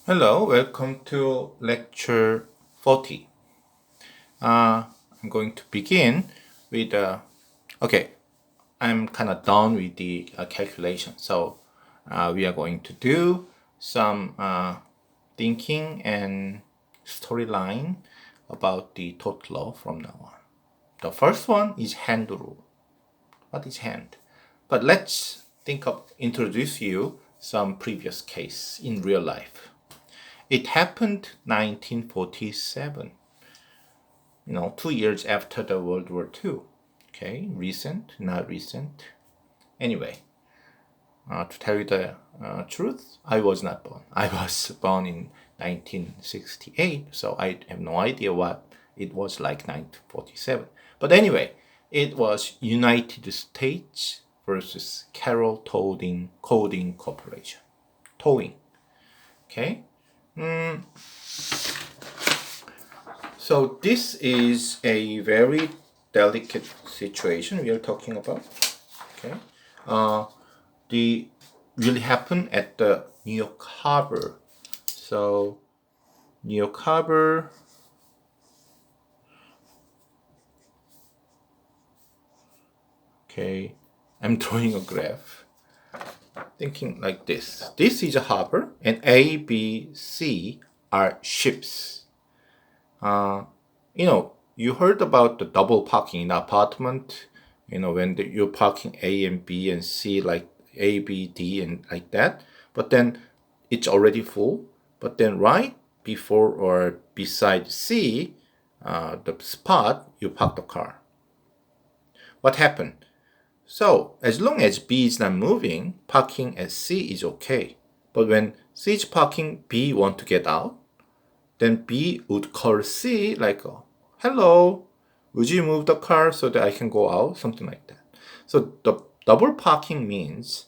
Hello, welcome to lecture 40. I'm going to begin with, okay, I'm kind of done with the calculation. So we are going to do some thinking and storyline about the total law from now on. The first one is hand rule. What is hand? But let's introduce you some previous case in real life. It happened 1947, 2 years after the World War II. Okay, recent, not recent. Anyway, to tell you the truth, I was not born. I was born in 1968, so I have no idea what it was like 1947. But anyway, it was United States versus Carroll Towing Corporation. Towing. Okay. So this is a very delicate situation we are talking about. Okay, the really happened at the New York Harbor. So New York Harbor. Okay, I'm drawing a graph. Thinking like this. This is a harbor, and A, B, C are ships. You heard about the double parking in apartment, when you're parking A and B and C, like A, B, D, and like that. But then it's already full. But then right before or beside C, the spot, you park the car. What happened? So as long as B is not moving, parking at C is okay. But when C is parking, B want to get out, then B would call C like, hello, would you move the car so that I can go out? Something like that. So the double parking means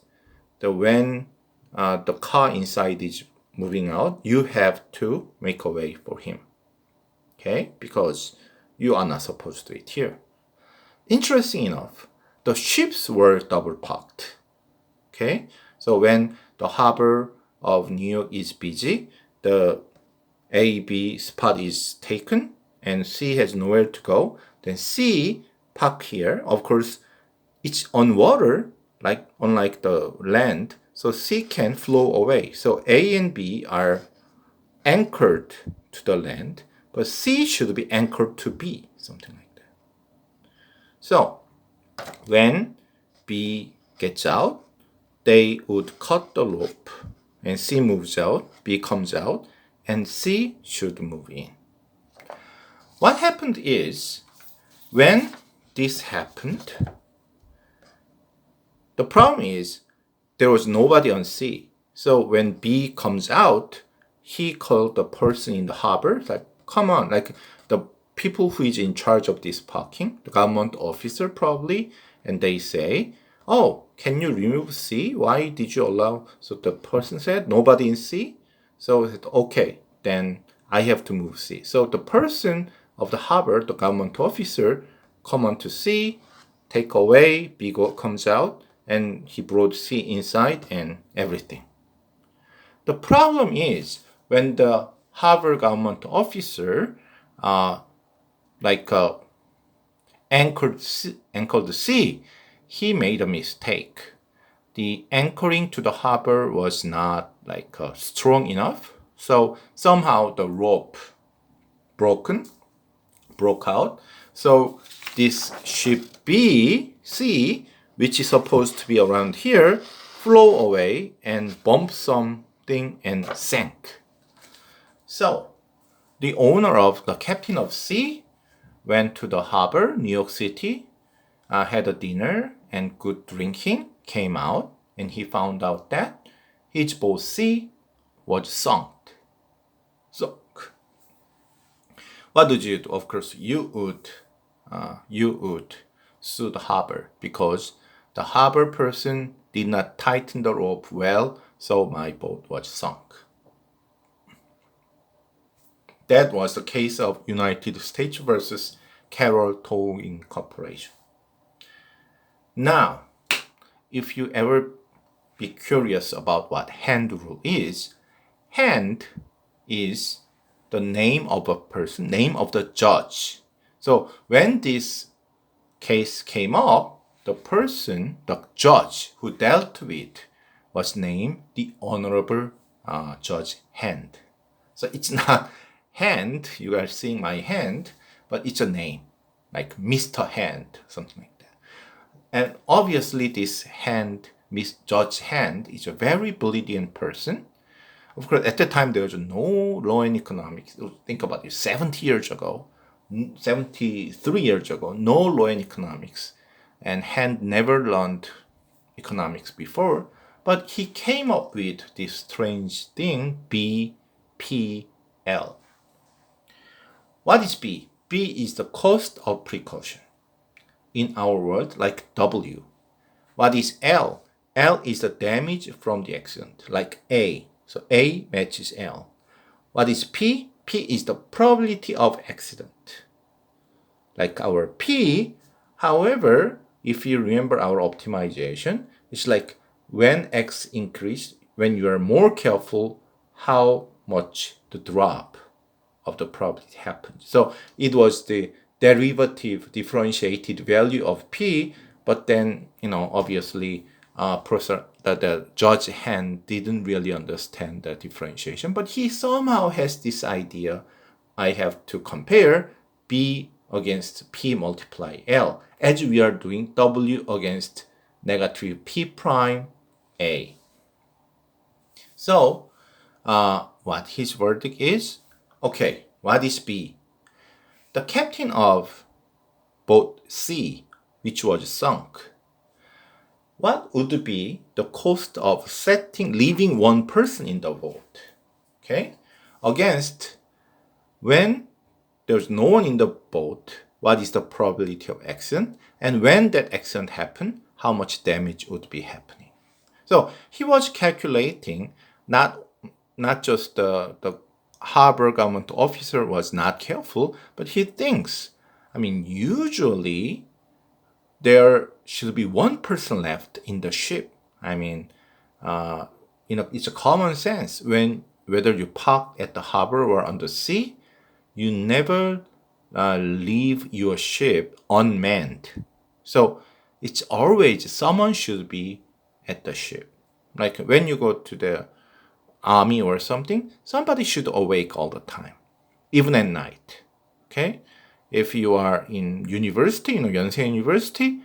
that when the car inside is moving out, you have to make a way for him. Okay? Because you are not supposed to wait here. Interesting enough, the ships were double parked. Okay? So when the harbor of New York is busy, the A, B spot is taken and C has nowhere to go, then C park here. Of course, it's on water, like unlike the land, so C can flow away. So A and B are anchored to the land, but C should be anchored to B, something like that. So when B gets out, they would cut the rope and C moves out, B comes out, and C should move in. What happened is, when this happened, the problem is there was nobody on C. So when B comes out, he called the person in the harbor, like, come on, like the people who is in charge of this parking, the government officer probably, and they say, oh, can you remove C? Why did you allow? So the person said, nobody in C. So I said, okay, then I have to move C. So the person of the harbor, the government officer, come on to C, take away, B comes out, and he brought C inside and everything. The problem is when the harbor government officer anchored C, he made a mistake. The anchoring to the harbor was not strong enough. So somehow the rope broke out. So this ship C, which is supposed to be around here, flew away and bumped something and sank. So the captain of C went to the harbor, New York City, had a dinner and good drinking, came out, and he found out that his boat C was sunk. What would you do? Of course, you would sue the harbor because the harbor person did not tighten the rope well, so my boat was sunk. That was the case of United States versus Carroll Towing Corporation. Now, if you ever be curious about what hand rule is, hand is the name of a person, name of the judge. So when this case came up, the person, the judge who dealt with, was named the Honorable Judge Hand. So it's not Hand, you are seeing my hand, but it's a name, like Mr. Hand, something like that. And obviously this Hand, Miss Judge Hand, is a very brilliant person. Of course, at the time, there was no law and economics. Think about it, 70 years ago, 73 years ago, no law and economics. And Hand never learned economics before, but he came up with this strange thing, BPL. What is B? B is the cost of precaution. In our world, like W. What is L? L is the damage from the accident, like A. So A matches L. What is P? P is the probability of accident, like our P. However, if you remember our optimization, it's like when X increase, when you are more careful, how much the drop of the probability happens. So it was the derivative differentiated value of P, but then, obviously, the Judge Hand didn't really understand the differentiation, but he somehow has this idea, I have to compare B against P multiply L, as we are doing W against negative P prime A. So, what his verdict is? Okay, what is B? The captain of boat C, which was sunk, what would be the cost of leaving one person in the boat? Okay, against when there's no one in the boat, what is the probability of accident? And when that accident happened, how much damage would be happening? So he was calculating, not just the harbor government officer was not careful, but he thinks, usually there should be one person left in the ship. It's a common sense. Whether you park at the harbor or on the sea, you never leave your ship unmanned. So it's always someone should be at the ship. Like when you go to the army or something, somebody should awake all the time, even at night. Okay? If you are in university, Yonsei University,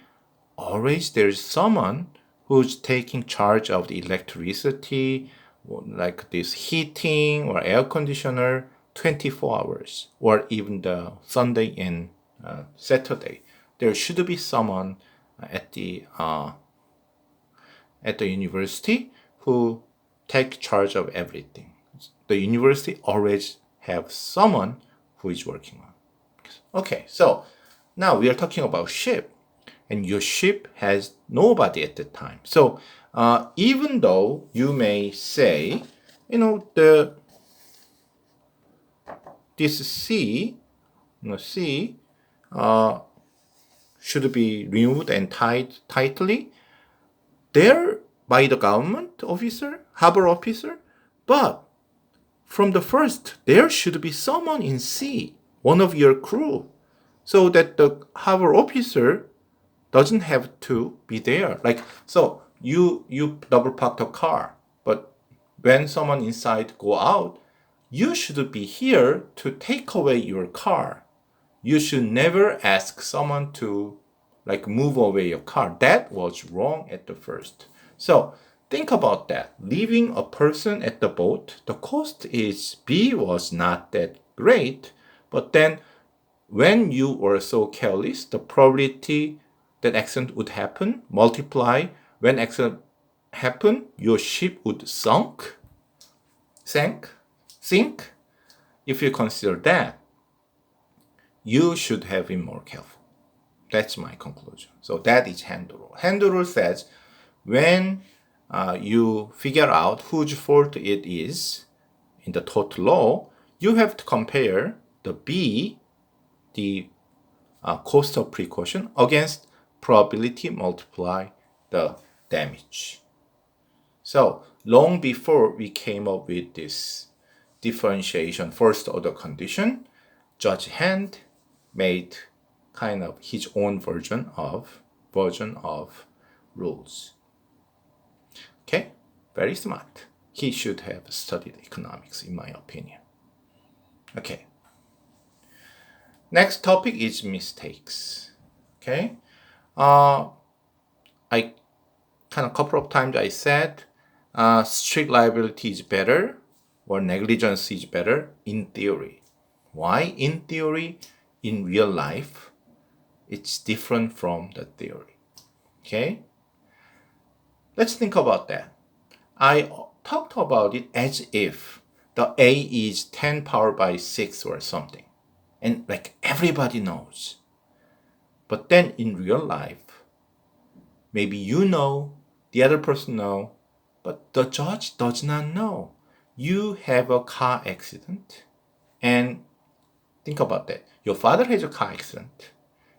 always there's someone who's taking charge of the electricity, like this heating or air conditioner, 24 hours, or even the Sunday and Saturday. There should be someone at the university who take charge of everything. The university always have someone who is working on. Okay, so now we are talking about ship, and your ship has nobody at the time. So even though you may say, this C should be removed and tied tightly there by the government officer, harbor officer, but from the first, there should be someone in C, one of your crew, so that the harbor officer doesn't have to be there. Like, so you double park the car, but when someone inside go out, you should be here to take away your car. You should never ask someone to move away your car. That was wrong at the first. So think about that. Leaving a person at the boat, the cost is B was not that great, but then when you were so careless, the probability that accident would happen multiply. When accident happen, your ship would sink. If you consider that, you should have been more careful. That's my conclusion. So that is Hand rule. Hand rule says when you figure out whose fault it is in the tort law, you have to compare the B, the cost of precaution, against probability multiply the damage. So long before we came up with this differentiation, first order condition, Judge Hand made kind of his own version of rules. Okay, very smart. He should have studied economics, in my opinion. Okay. Next topic is mistakes. Okay. I kind of couple of times I said strict liability is better or negligence is better in theory. Why in theory? In real life, it's different from the theory. Okay? Let's think about that. I talked about it as if the A is 10 power by 6 or something. And like everybody knows. But then in real life, maybe you know, the other person know, but the judge does not know. You have a car accident, and think about that. Your father has a car accident.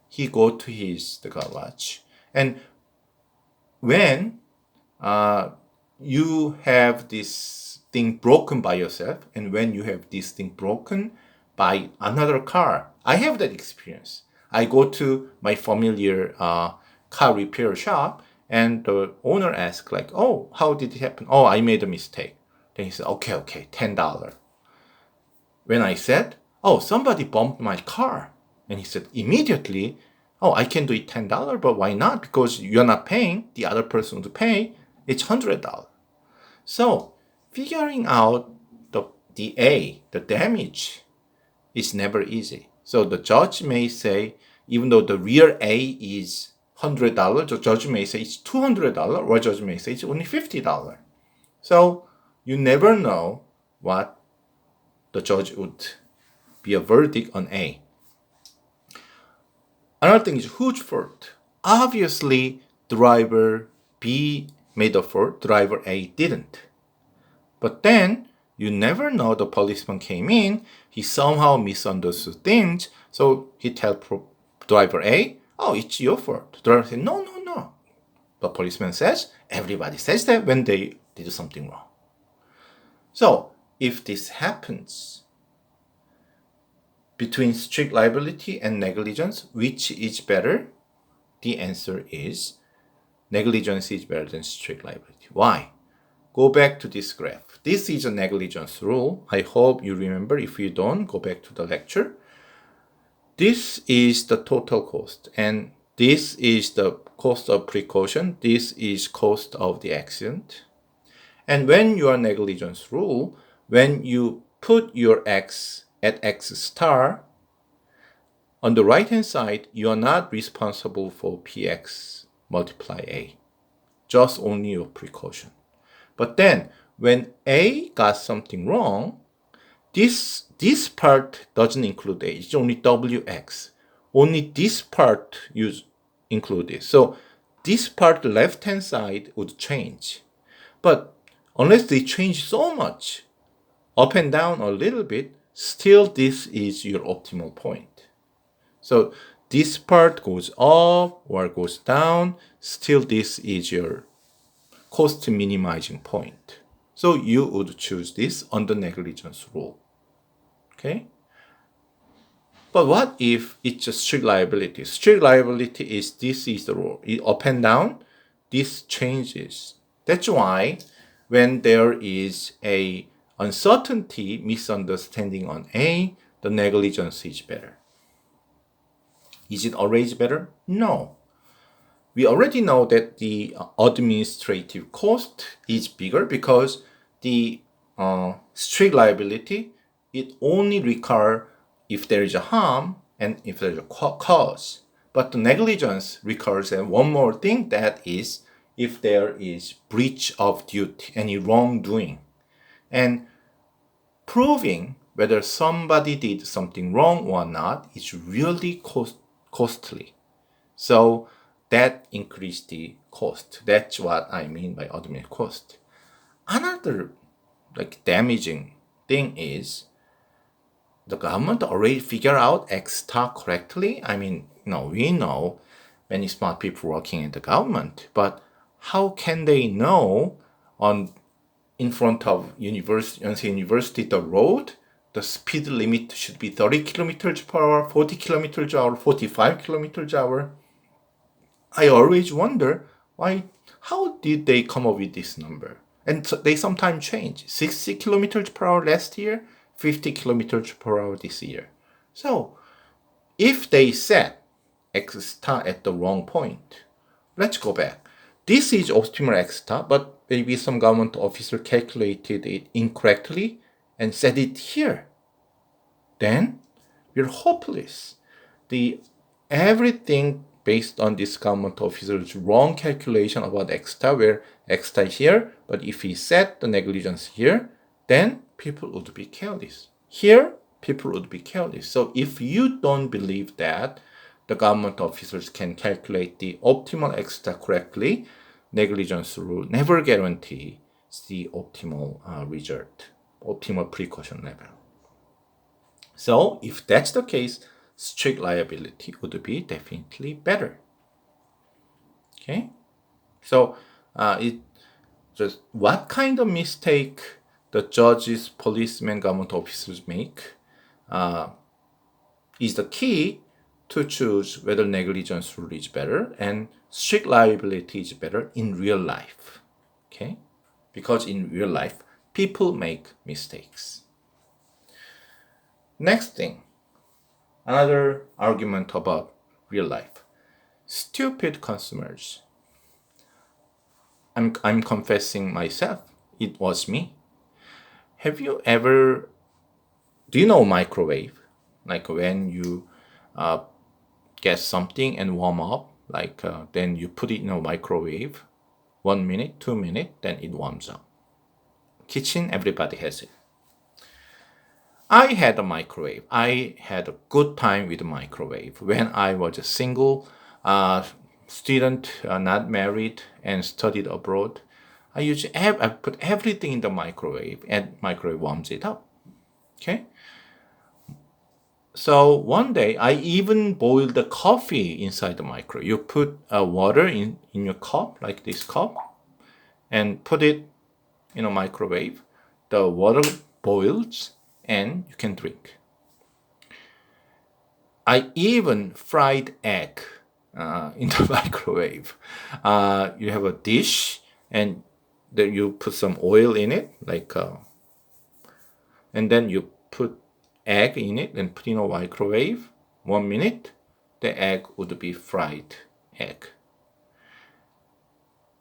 He go to the garage, and when you have this thing broken by yourself, and when you have this thing broken by another car, I have that experience. I go to my familiar car repair shop, and the owner asks like, "Oh, how did it happen?" "Oh, I made a mistake." Then he said, "Okay, $10." When I said, "Oh, somebody bumped my car," and he said immediately, "Oh, I can do it $10, but why not? Because you're not paying, the other person to pay, it's $100." So figuring out the damage is never easy. So the judge may say, even though the real A is $100, the judge may say it's $200, or judge may say it's only $50. So you never know what the judge would be a verdict on A. Another thing is whose fault? Obviously, driver B made a fault, driver A didn't. But then, you never know, the policeman came in, he somehow misunderstood things, so he tells driver A, "Oh, it's your fault." Driver says, No. The policeman says, everybody says that when they did something wrong. So, if this happens between strict liability and negligence, which is better? The answer is negligence is better than strict liability. Why? Go back to this graph. This is a negligence rule. I hope you remember. If you don't, go back to the lecture. This is the total cost, and this is the cost of precaution. This is cost of the accident. And when you are negligence rule, when you put your X at X star, on the right hand side, you are not responsible for PX multiply A, just only your precaution. But then when A got something wrong, this part doesn't include A, it's only WX. Only this part you include it. So this part, the left hand side, would change. But unless they change so much, up and down a little bit, still this is your optimal point. So this part goes up or goes down, still this is your cost minimizing point. So you would choose this under negligence rule. Okay? But what if it's just strict liability? Strict liability is this is the rule. Up and down, this changes. That's why when there is a uncertainty, misunderstanding on A, the negligence is better. Is it always better? No. We already know that the administrative cost is bigger because the strict liability, it only requires if there is a harm and if there is a cause. But the negligence requires one more thing, that is if there is breach of duty, any wrongdoing. And proving whether somebody did something wrong or not is really costly. So that increased the cost. That's what I mean by administrative cost. Another damaging thing is the government already figured out X star correctly. I mean, we know many smart people working in the government, but how can they know on in front of Yonsei University, the road, the speed limit should be 30 kilometers per hour, 40 kilometers per hour, 45 kilometers per hour. I always wonder how did they come up with this number? And so they sometimes change. 60 kilometers per hour last year, 50 kilometers per hour this year. So if they set X star at the wrong point, let's go back. This is optimal X star, but maybe some government officer calculated it incorrectly and set it here. Then we're hopeless. Everything based on this government officer's wrong calculation about X star, where X star is here, but if he set the negligence here, then people would be careless. Here, people would be careless. So if you don't believe that the government officers can calculate the optimal X star correctly, negligence rule never guarantees the optimal result, optimal precaution level. So if that's the case, strict liability would be definitely better. Okay, so it just what kind of mistake the judges, policemen, government officers make is the key to choose whether negligence rule is better and strict liability is better in real life. Okay, because in real life people make mistakes. Next thing, another argument about real life. Stupid consumers. I'm confessing myself. It was me. Have you ever, do you know microwave? Like when you get something and warm up, like then you put it in a microwave, 1 minute, 2 minutes, then it warms up. Kitchen, everybody has it. I had a microwave. I had a good time with the microwave when I was a single student, not married, and studied abroad. I put everything in the microwave, and microwave warms it up. Okay. So one day I even boiled the coffee inside the microwave. You put water in your cup, like this cup, and put it in a microwave. The water boils and you can drink. I even fried egg in the microwave. You have a dish and then you put some oil in it, and then you put egg in it and put in a microwave. 1 minute, the egg would be fried egg.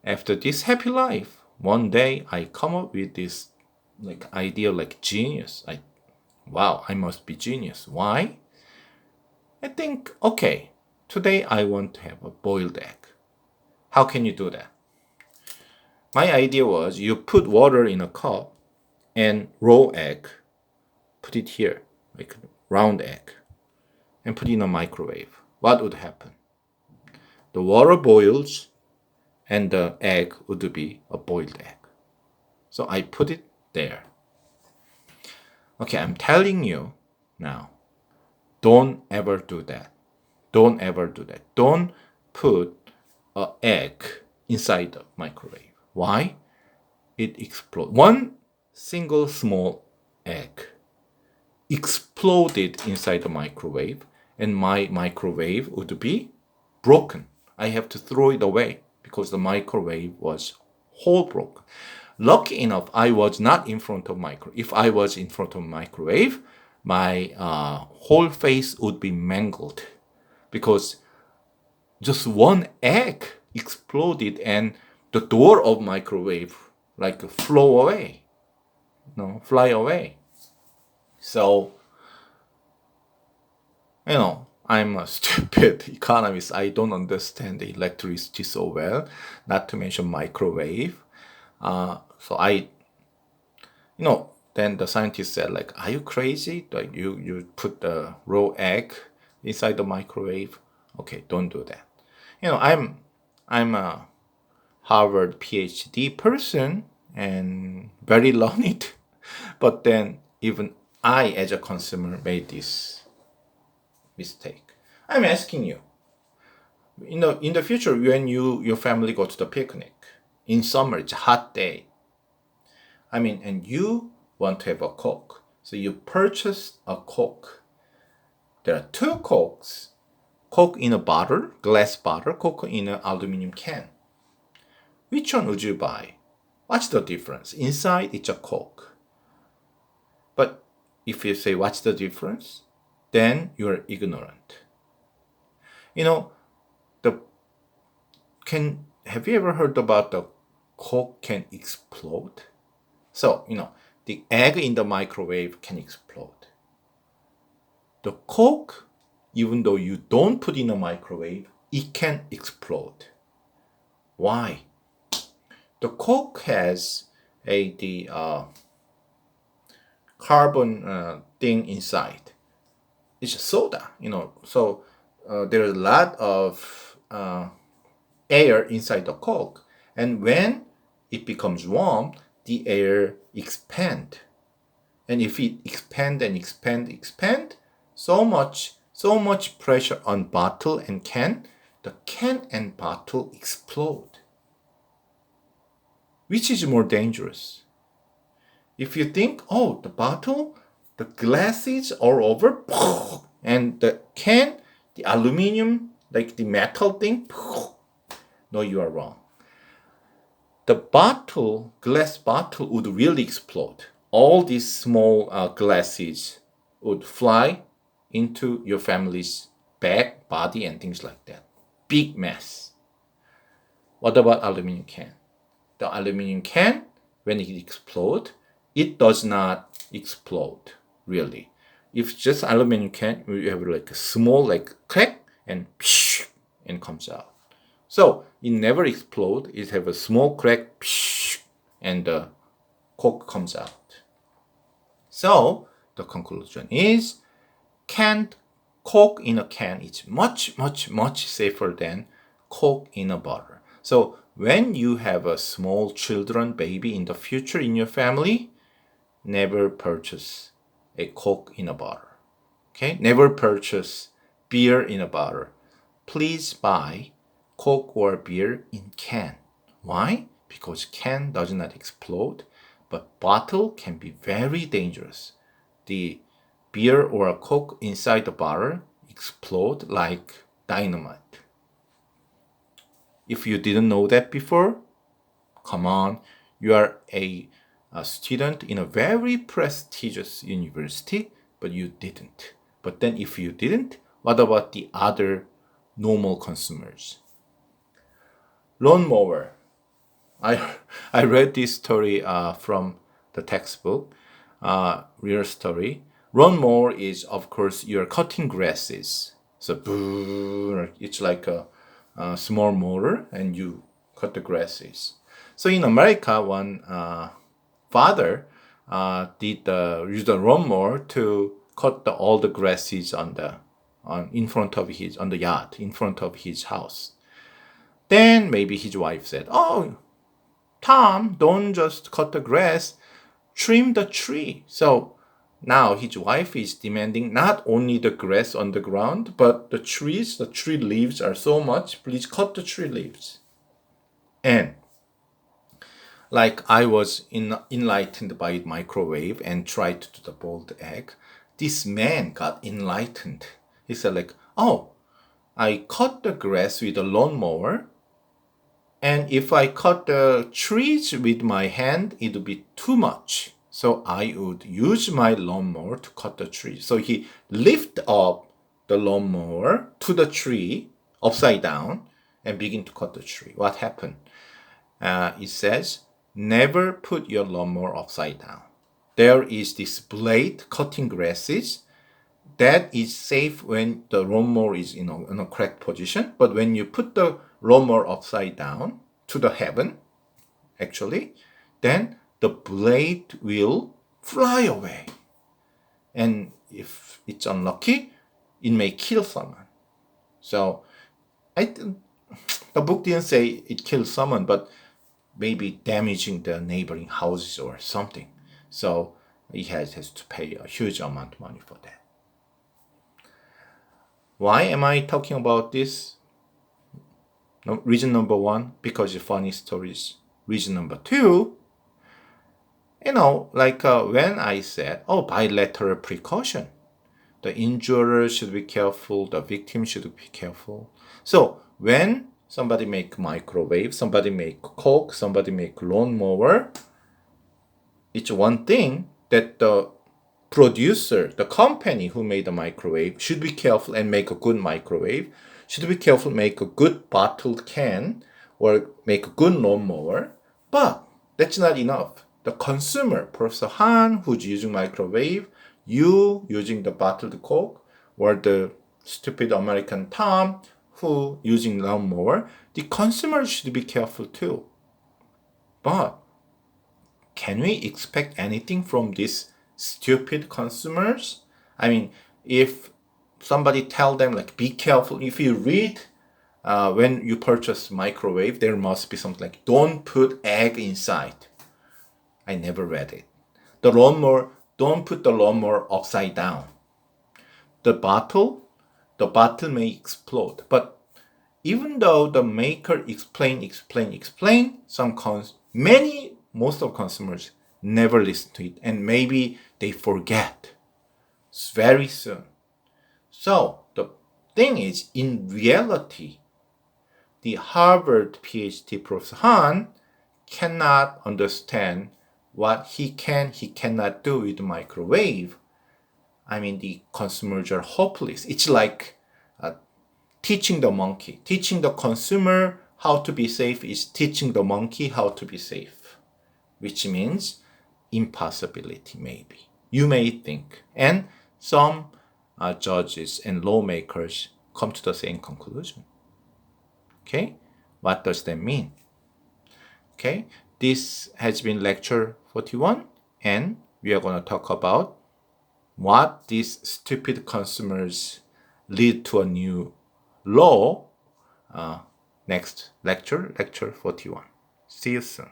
After this happy life, one day I come up with this idea genius. Wow, I must be genius. Why? I think, okay, today I want to have a boiled egg. How can you do that? My idea was you put water in a cup and raw egg, put it here, like round egg, and put it in a microwave. What would happen? The water boils and the egg would be a boiled egg. So I put it there. Okay, I'm telling you now, don't ever do that. Don't ever do that. Don't put an egg inside the microwave. Why? It explodes. One single small egg exploded inside the microwave, and my microwave would be broken. I have to throw it away because the microwave was whole broken. Lucky enough, I was not in front of microwave. If I was in front of microwave, my whole face would be mangled because just one egg exploded and the door of microwave fly away. So, I'm a stupid economist. I don't understand the electricity so well, not to mention microwave. So then the scientist said, are you crazy? You put the raw egg inside the microwave? Okay, don't do that. I'm a Harvard PhD person and very learned, but then even I, as a consumer, made this mistake. I'm asking you, in the future, when your family go to the picnic, in summer, it's a hot day, And you want to have a Coke. So you purchase a Coke. There are two Cokes. Coke in a bottle, glass bottle, Coke in an aluminum can. Which one would you buy? What's the difference? Inside, it's a Coke. But if you say, what's the difference? Then you're ignorant. Have you ever heard about the Coke can explode? So, the egg in the microwave can explode. The Coke, even though you don't put in a microwave, it can explode. Why? The Coke has the carbon thing inside. It's a soda, so there's a lot of air inside the Coke. And when it becomes warm, the air expand. And if it expand and expand, so much pressure on bottle and can, the can and bottle explode. Which is more dangerous? If you think, the bottle, the glasses all over, and the can, the aluminum, like the metal thing, no, you are wrong. The glass bottle would really explode. All these small glasses would fly into your family's back, body, and things like that. Big mess. What about aluminum can? The aluminum can, when it explodes, it does not explode, really. If just aluminum can, you have like a small crack and comes out. So it never explodes. It have a small crack and the Coke comes out. So the conclusion is Coke in a can is much, much, much safer than Coke in a bottle. So when you have a small children, baby in the future in your family, never purchase a Coke in a bottle. Okay? Never purchase beer in a bottle. Please buy Coke or beer in can. Why? Because can does not explode, but bottle can be very dangerous. The beer or a Coke inside the bottle explode like dynamite. If you didn't know that before, come on, you are a student in a very prestigious university, but you didn't. But then if you didn't, what about the other normal consumers? Lawnmower. I read this story from the textbook, real story. Lawnmower is, of course, you're cutting grasses. So it's like a small mower, and you cut the grasses. So in America, one father did use the lawnmower to cut all the grasses on the yard in front of his house. Then maybe his wife said, "Oh, Tom, don't just cut the grass, trim the tree." So now his wife is demanding not only the grass on the ground, but the tree leaves are so much, please cut the tree leaves. And like I was enlightened by microwave and tried to do the boiled egg, this man got enlightened. He said I cut the grass with a lawnmower, and if I cut the trees with my hand, it would be too much. So I would use my lawnmower to cut the tree. So he lift up the lawnmower to the tree upside down and begin to cut the tree. What happened? It says, never put your lawnmower upside down. There is this blade cutting grasses. That is safe when the lawnmower is in a correct position. But when you put the lawnmower upside down to the heaven, actually, then the blade will fly away. And if it's unlucky, it may kill someone. So the book didn't say it kills someone, but maybe damaging the neighboring houses or something. So he has to pay a huge amount of money for that. Why am I talking about this? Reason number one, because of funny stories. Reason number two, When I said, bilateral precaution, the injurer should be careful, the victim should be careful. So when somebody make microwave, somebody make Coke, somebody make lawnmower, it's one thing that the producer, the company who made the microwave, should be careful and make a good microwave, should be careful, make a good bottled can, or make a good lawnmower. But that's not enough. The consumer, Professor Han, who's using microwave, you using the bottled Coke, or the stupid American Tom who using lawnmower, the consumer should be careful too. But can we expect anything from these stupid consumers? I mean, if somebody tell them be careful, if you read when you purchase microwave, there must be something like don't put egg inside. I never read it. The lawnmower, don't put the lawnmower upside down. The bottle may explode. But even though the maker explain, most of consumers never listen to it, and maybe they forget very soon. So the thing is, in reality, the Harvard PhD Professor Han cannot understand what he cannot do with the microwave. I mean, the consumers are hopeless. It's like teaching the monkey. Teaching the consumer how to be safe is teaching the monkey how to be safe, which means impossibility, maybe. You may think. And some judges and lawmakers come to the same conclusion. Okay? What does that mean? Okay? This has been lecture 41, and we are going to talk about what these stupid consumers lead to a new law next lecture 41. See you soon.